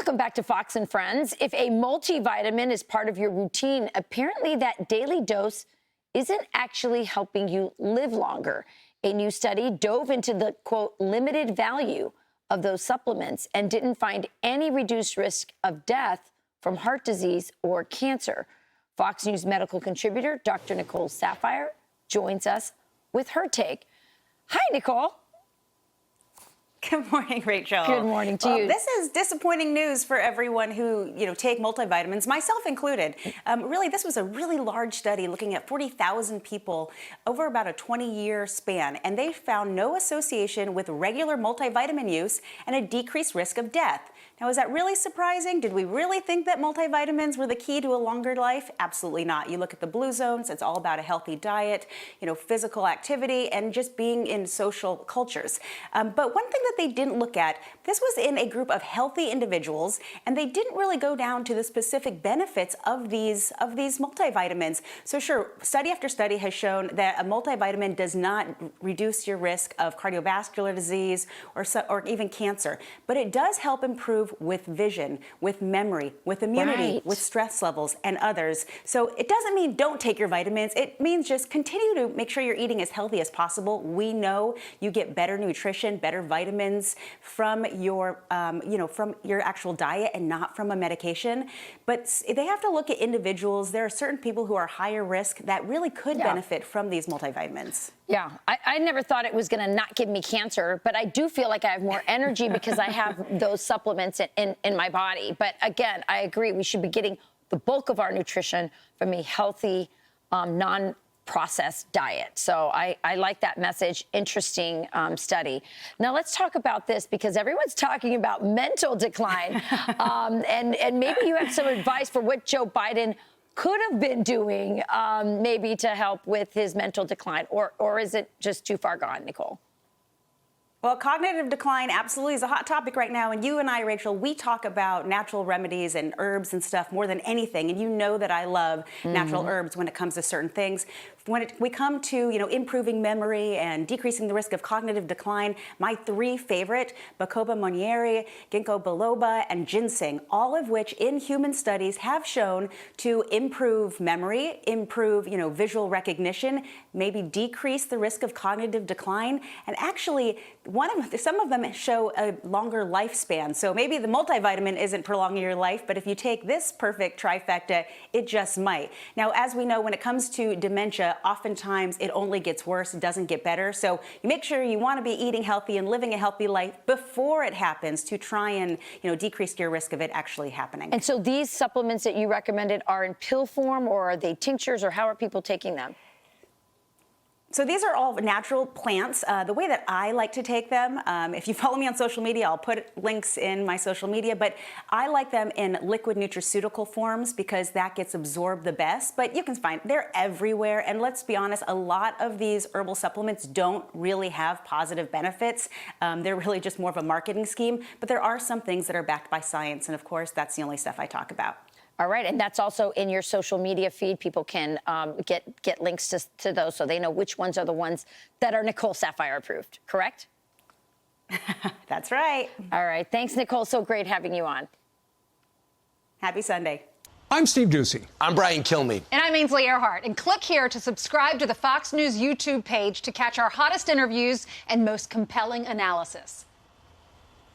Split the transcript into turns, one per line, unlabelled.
Welcome back to Fox and Friends. If a multivitamin is part of your routine, apparently that daily dose isn't actually helping you live longer. A new study dove into the, quote, limited value of those supplements and didn't find any reduced risk of death from heart disease or cancer. Fox News medical contributor Dr. Nicole Saphier joins us with her take. Hi, Nicole.
Good morning, Rachel.
Good morning to you.
This is disappointing news for everyone who, take multivitamins, myself included. Really, this was a really large study looking at 40,000 people over about a 20-year span, and they found no association with regular multivitamin use and a decreased risk of death. Now, is that really surprising? Did we really think that multivitamins were the key to a longer life? Absolutely not. You look at the blue zones, it's all about a healthy diet, physical activity, and just being in social cultures. But one thing that they didn't look at, this was in a group of healthy individuals, and they didn't really go down to the specific benefits of these multivitamins. So sure, study after study has shown that a multivitamin does not reduce your risk of cardiovascular disease or even cancer, but it does help improve with vision, with memory, with immunity,
right,
with stress levels, and others. So it doesn't mean don't take your vitamins. It means just continue to make sure you're eating as healthy as possible. We know you get better nutrition, better vitamins from your, from your actual diet and not from a medication. But they have to look at individuals. There are certain people who are higher risk that really could benefit from these multivitamins.
Yeah, I never thought it was going to not give me cancer, but I do feel like I have more energy because I have those supplements in my body. But again, I agree, we should be getting the bulk of our nutrition from a healthy, non-processed diet. So I like that message. Interesting study. Now let's talk about this because everyone's talking about mental decline. And maybe you have some advice for what Joe Biden could have been doing maybe to help with his mental decline, or is it just too far gone, Nicole?
Well, cognitive decline absolutely is a hot topic right now. And you and I, Rachel, we talk about natural remedies and herbs and stuff more than anything. And you know that I love natural herbs when it comes to certain things. When we come to, improving memory and decreasing the risk of cognitive decline, my three favorite, Bacopa monnieri, ginkgo biloba, and ginseng, all of which in human studies have shown to improve memory, improve, visual recognition, maybe decrease the risk of cognitive decline, and actually some of them show a longer lifespan. So maybe the multivitamin isn't prolonging your life, but if you take this perfect trifecta, it just might. Now, as we know, when it comes to dementia, oftentimes it only gets worse, it doesn't get better. So you make sure you want to be eating healthy and living a healthy life before it happens to try and, decrease your risk of it actually happening.
And so these supplements that you recommended are in pill form, or are they tinctures, or how are people taking them?
So these are all natural plants. The way that I like to take them, if you follow me on social media, I'll put links in my social media, but I like them in liquid nutraceutical forms because that gets absorbed the best. But you can find, they're everywhere. And let's be honest, a lot of these herbal supplements don't really have positive benefits. They're really just more of a marketing scheme, but there are some things that are backed by science. And of course, that's the only stuff I talk about.
All right, and that's also in your social media feed. People can get links to those so they know which ones are the ones that are Nicole Saphier approved, correct?
That's right.
All right, thanks, Nicole. So great having you on.
Happy Sunday.
I'm Steve Ducey.
I'm Brian Kilmeade.
And I'm Ainsley Earhart. And click here to subscribe to the Fox News YouTube page to catch our hottest interviews and most compelling analysis.